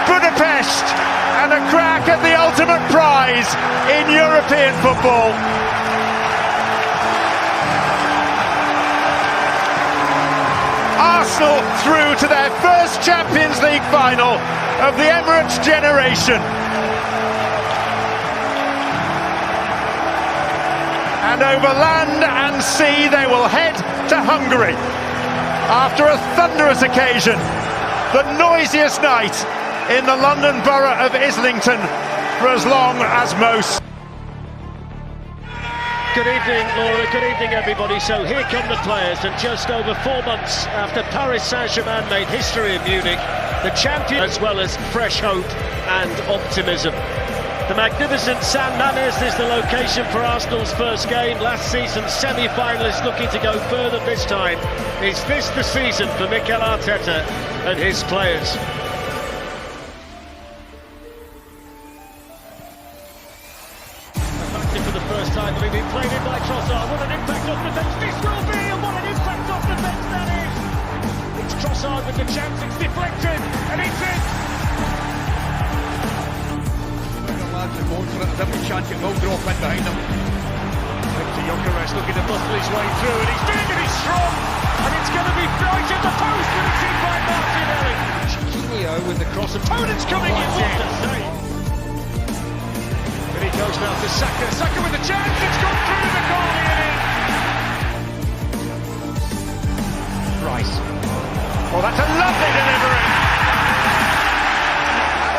Budapest, and a crack at the ultimate prize in European football. Arsenal through to their first Champions League final of the Emirates generation. And over land and sea they will head to Hungary after a thunderous occasion, the noisiest night in the London borough of Islington for as long as most. Good evening, Laura. Good evening, everybody. So here come the players, and just over 4 months after Paris Saint-Germain made history in Munich, the champion, as well as fresh hope and optimism. The magnificent San Mamés is the location for Arsenal's first game. Last season's semi-finalists looking to go further this time. Is this the season for Mikel Arteta and his players? For the first time, having been played in by Trossard. What an impact off the bench this will be, and what an impact off the bench that is! It's Trossard with the chance, it's deflected, and it's in! The lads are going for it, there's every chance it will drop in behind him. Victor Gyökeres looking to muscle his way through, and he's doing it, he's strong! And it's going to be right at the post, and it's in by Martinelli! Chiquinho with the cross, opponent's coming in! He goes now to Saka. Saka with the chance. It's gone through the goalie and in. Rice. Oh, that's a lovely delivery.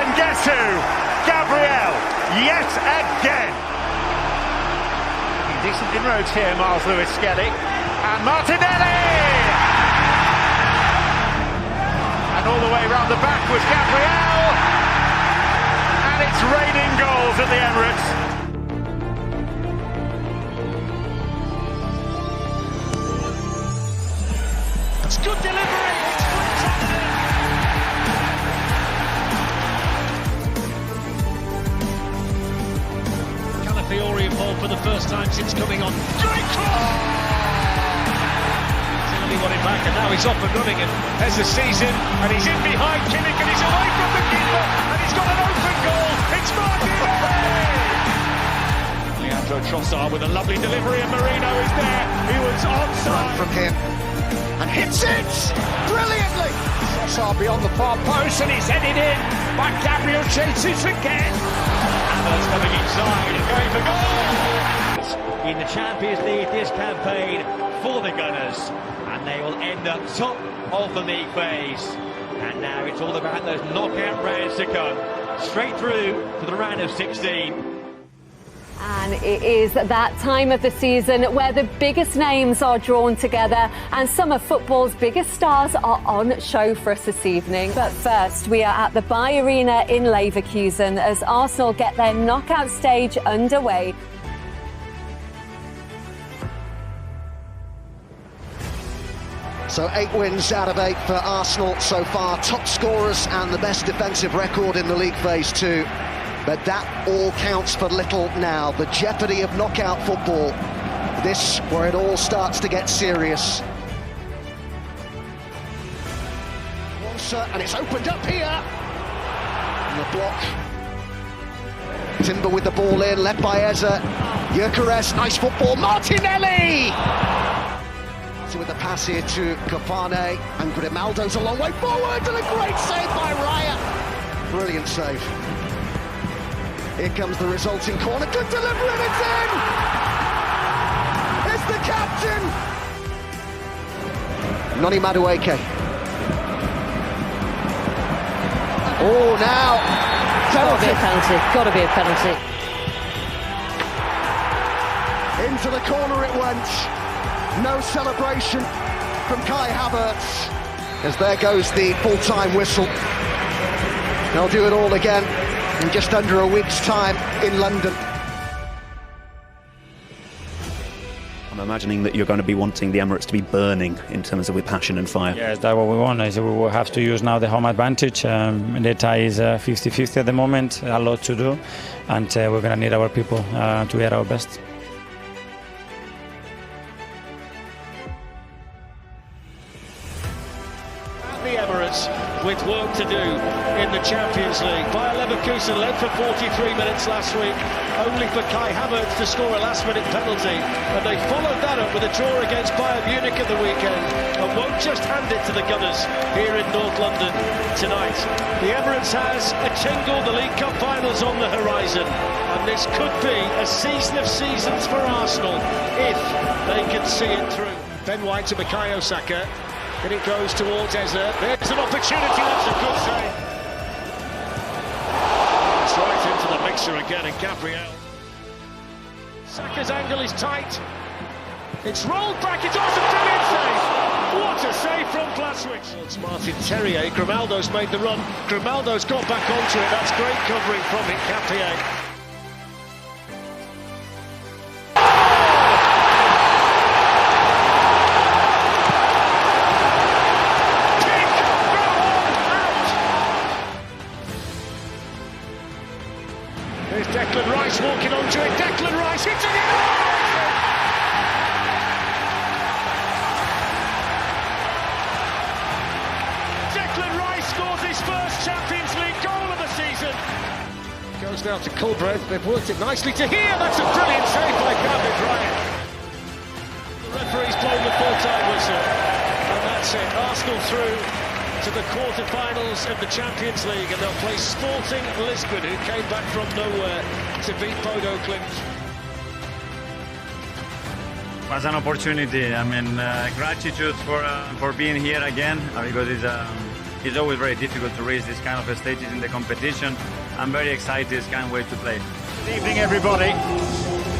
And guess who? Gabriel, yet again. Decent inroads here, Miles Lewis-Skelly. And Martinelli! And all the way round the back was Gabriel. It's raining goals at the Emirates. It's good delivery. Calafiori involved for the first time since coming on. Great cross! Tilly won him back, and now he's off and running. And there's the season, and he's in behind Kimmich, and he's away from the keeper, and he's got an open goal. It's Martinelli! Leandro Trossard with a lovely delivery, and Marino is there. He was onside. From him, and hits it brilliantly. Trossard beyond the far post, and he's headed in by Gabriel Jesus again. Havertz coming inside and going for goal. In the Champions League this campaign for the Gunners, and they will end up top of the league phase. And now it's all about those knockout rounds to come. Straight through to the round of 16. And it is that time of the season where the biggest names are drawn together and some of football's biggest stars are on show for us this evening. But first, we are at the Bay Arena in Leverkusen as Arsenal get their knockout stage underway. So 8 wins out of 8 for Arsenal so far, top scorers and the best defensive record in the league phase 2. But that all counts for little now. The jeopardy of knockout football. This where it all starts to get serious. And it's opened up here. And the block. Timber with the ball in, led by Eze. Gyökeres, nice football. Martinelli! With the pass here to Cavani, and Grimaldo's a long way forward, and a great save by Raya. Brilliant save. Here comes the resulting corner. Good delivery, and it's in! It's the captain! Noni Madueke. Oh, now! Gotta be a penalty. Gotta be a penalty. Into the corner it went. No celebration from Kai Havertz, as there goes the full-time whistle. They'll do it all again in just under a week's time in London. I'm imagining that you're going to be wanting the Emirates to be burning in terms of with passion and fire. Yes, that's what we want. We will have to use now the home advantage. The tie is 50-50 at the moment, a lot to do, and we're going to need our people to get our best. The the Emirates with work to do in the Champions League. Bayer Leverkusen led for 43 minutes last week, only for Kai Havertz to score a last-minute penalty, and they followed that up with a draw against Bayern Munich at the weekend, and won't just hand it to the Gunners here in North London tonight. The Emirates has a tingle, the League Cup Final's on the horizon, and this could be a season of seasons for Arsenal if they can see it through. Ben White to Bukayo Saka, and it goes towards Eze. There's an opportunity, that's a good save. It's right into the mixer again, and Gabriel. Saka's angle is tight. It's rolled back, it's also a brilliant save. What a save from Blaswich. It's Martin Terrier, Grimaldo's made the run. Grimaldo's got back onto it, that's great covering from Nketiah. There's Declan Rice walking onto it. Declan Rice hits it in! Declan Rice scores his first Champions League goal of the season. Goes now to Culbreth. They've worked it nicely to here. That's a brilliant save by David Ryan. The referee's blown the full-time whistle. And that's it. Arsenal through to the quarter-finals of the Champions League, and they'll play Sporting Lisbon, who came back from nowhere to beat Bodo Glimt. Was an opportunity. I mean, gratitude for being here again, because it's always very difficult to reach this kind of stages in the competition. I'm very excited, can't wait to play. Good evening, everybody.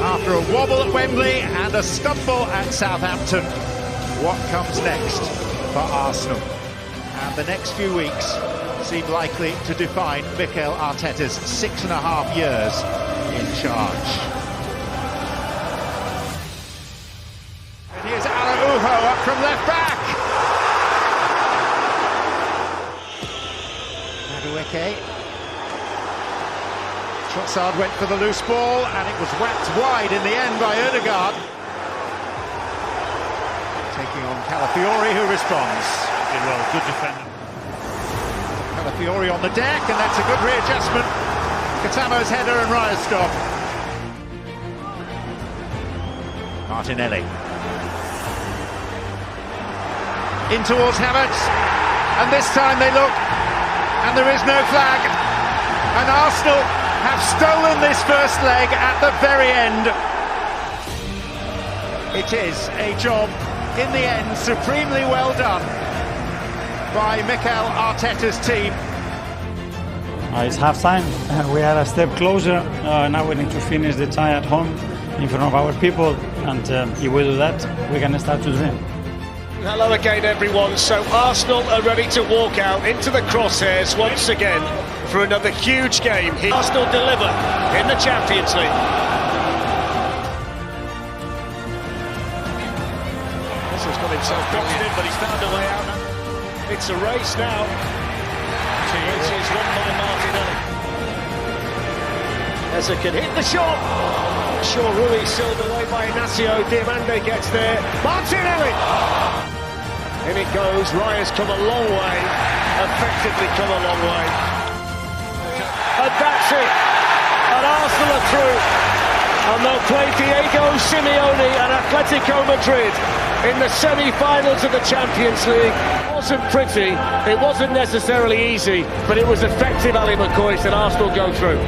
After a wobble at Wembley and a stumble at Southampton, what comes next for Arsenal? And the next few weeks seem likely to define Mikel Arteta's 6.5 years in charge. And here's Araujo up from left back. Madueke. Trossard went for the loose ball, and it was whacked wide in the end by Ødegaard. Taking on Calafiori, who responds. Well, good defender. Calafiori on the deck, and that's a good readjustment. Katamo's header and Raya's stop. Martinelli. In towards Havertz, and this time they look, and there is no flag. And Arsenal have stolen this first leg at the very end. It is a job, in the end, supremely well done by Mikel Arteta's team. It's half-time. We are a step closer. Now we need to finish the tie at home in front of our people, and if we do that, we can start to dream. Hello again, everyone. So Arsenal are ready to walk out into the crosshairs once again for another huge game. Arsenal deliver in the Champions League. This has got himself boxed in, but he's found a way out. It's a race now, which is won by Martinelli. Eze can hit the shot. Shaw Rui sealed away by Inacio. Diamande gets there. Martinelli! In it goes. Raya's come a long way. Effectively come a long way. And that's it. And Arsenal are through. And they'll play Diego Simeone and Atletico Madrid in the semi-finals of the Champions League. It wasn't pretty, it wasn't necessarily easy, but it was effective, Ali McCoy, and Arsenal go through.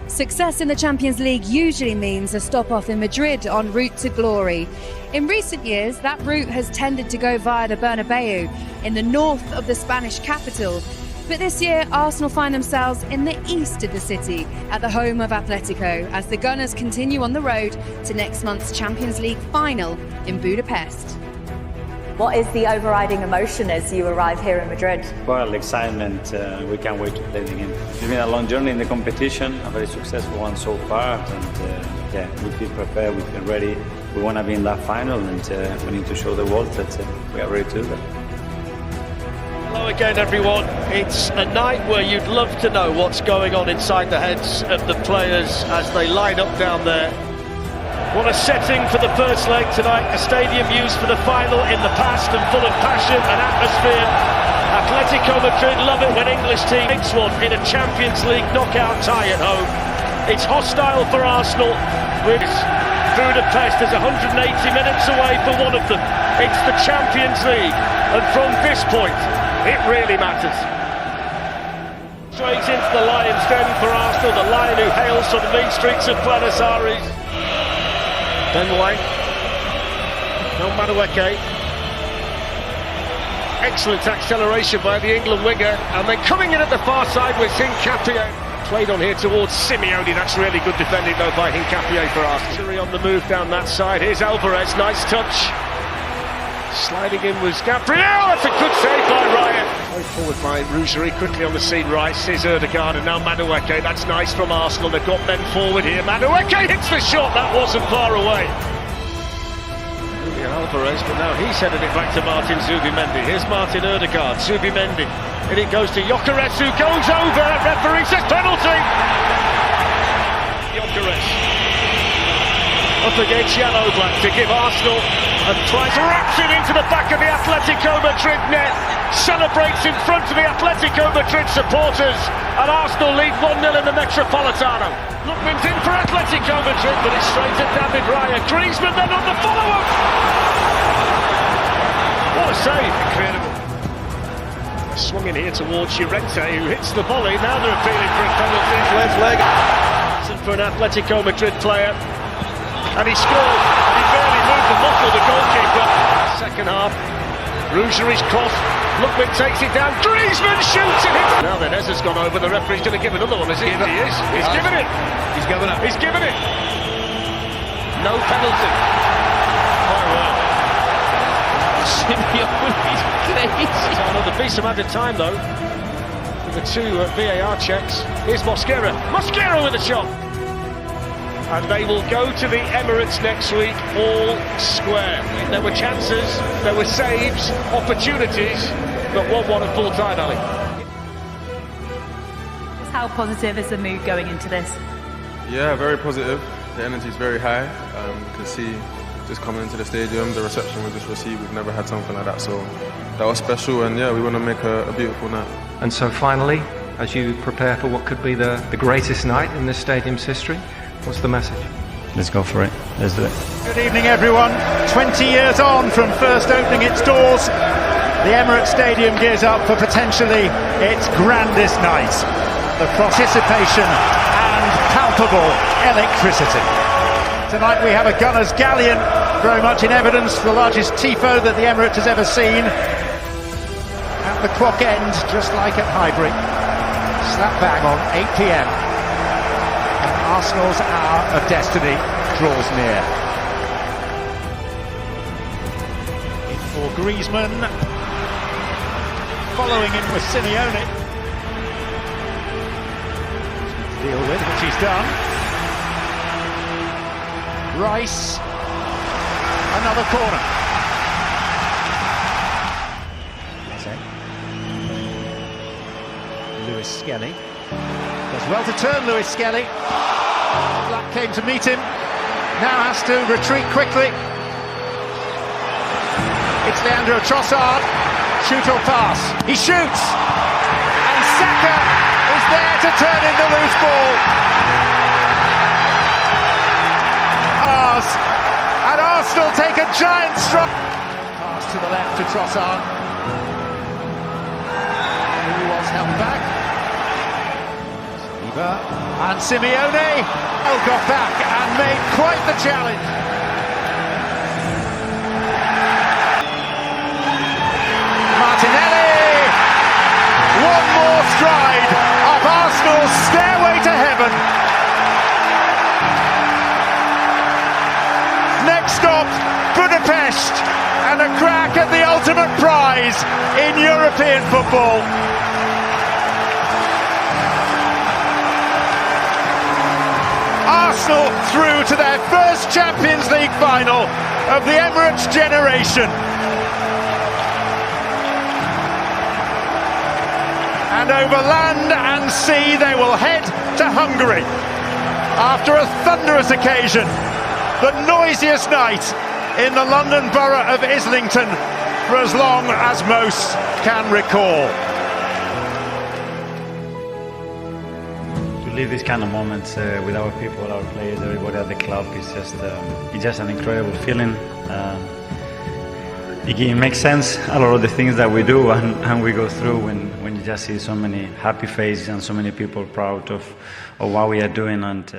Success in the Champions League usually means a stop-off in Madrid en route to glory. In recent years, that route has tended to go via the Bernabeu in the north of the Spanish capital. But this year, Arsenal find themselves in the east of the city, at the home of Atletico, as the Gunners continue on the road to next month's Champions League Final in Budapest. What is the overriding emotion as you arrive here in Madrid? Well, excitement. We can't wait to play the game. It's been a long journey in the competition, a very successful one so far, and we feel prepared, we feel ready. We want to be in that final, and we need to show the world that we are ready to do that. Hello again, everyone. It's a night where you'd love to know what's going on inside the heads of the players as they line up down there. What a setting for the first leg tonight. A stadium used for the final in the past and full of passion and atmosphere. Atletico Madrid love it when English team makes one in a Champions League knockout tie at home. It's hostile for Arsenal. Budapest is 180 minutes away for one of them. It's the Champions League, and from this point, it really matters. Straight into the lion's den for Arsenal, the lion who hails from the mean streets of Buenos Aires. Benway, no Madueke. Excellent acceleration by the England winger, and then coming in at the far side with Hincapie. Played on here towards Simeone. That's really good defending though by Hincapie for Arsenal. On the move down that side. Here's Alvarez, nice touch. Sliding in was Gabriel. That's a good save by Ryan. Going forward by Rougerie, quickly on the scene. Rice, here's Ødegaard, and now Madueke. That's nice from Arsenal. They've got men forward here. Madueke hits the shot. That wasn't far away. Alvarez, but now he's headed it back to Martin Zubimendi. Here's Martin Ødegaard, Zubimendi. And it goes to Gyökeres, who goes over. Referee says penalty. Gyökeres up against Yellow-Black to give Arsenal and tries wraps it into the back of the Atletico Madrid net. Celebrates in front of the Atletico Madrid supporters, and Arsenal lead 1-0 in the Metropolitano. Lookman's in for Atletico Madrid, but it's straight at David Raya. Griezmann then on the follow-up. What a save! Incredible. Swung in here towards Llorente, who hits the volley. Now they're appealing for a penalty. Left leg. For an Atletico Madrid player. And he scored. He barely moved the muscle, the goalkeeper. Second half. Rougerie's cross. Lookman takes it down. Griezmann shoots it. Now then, Ezra's gone over. The referee's going to give another one, is he? He is. He's given it. He's given it. He's given it. No penalty. Quite well. Simeone's crazy. There'll be some added time though. The two VAR checks. Here's Mosquera. Mosquera with a shot. And they will go to the Emirates next week all square. There were chances, there were saves, opportunities, but 1-1 at full time, Ali. How positive is the mood going into this? Yeah, very positive. The energy is very high. You can see just coming into the stadium, the reception we just received, we've never had something like that, so that was special, and yeah, we want to make a beautiful night. And so finally, as you prepare for what could be the greatest night in this stadium's history, what's the message? Let's go for it. Let's do it. Good evening, everyone. 20 years on from first opening its doors, the Emirates Stadium gears up for potentially its grandest night. The participation and palpable electricity. Tonight we have a Gunners Galleon, very much in evidence, the largest tifo that the Emirates has ever seen. At the clock end, just like at Highbury. Slap bang on 8 p.m. And Arsenal's hour of destiny draws near. In for Griezmann. Following in with Simeone. Deal with, which he's done. Rice. Another corner. Lewis Skelly. Does well to turn Lewis Skelly. Black came to meet him. Now has to retreat quickly. It's Leandro Trossard. Shoot or pass. He shoots. And Saka is there to turn in the loose ball. And Arsenal take a giant strike. Pass to the left to Trossard. Who was held back. And Simeone got back and made quite the challenge. Martinelli! One more stride of Arsenal's stairway to heaven. Next stop, Budapest, and a crack at the ultimate prize in European football. Arsenal through to their first Champions League final of the Emirates generation. And over land and sea they will head to Hungary after a thunderous occasion the noisiest night in the London borough of Islington for as long as most can recall. To live these kind of moments with our people, our players, everybody at the club is just an incredible feeling. It makes sense a lot of the things that we do and we go through when you just see so many happy faces and so many people proud of what we are doing. And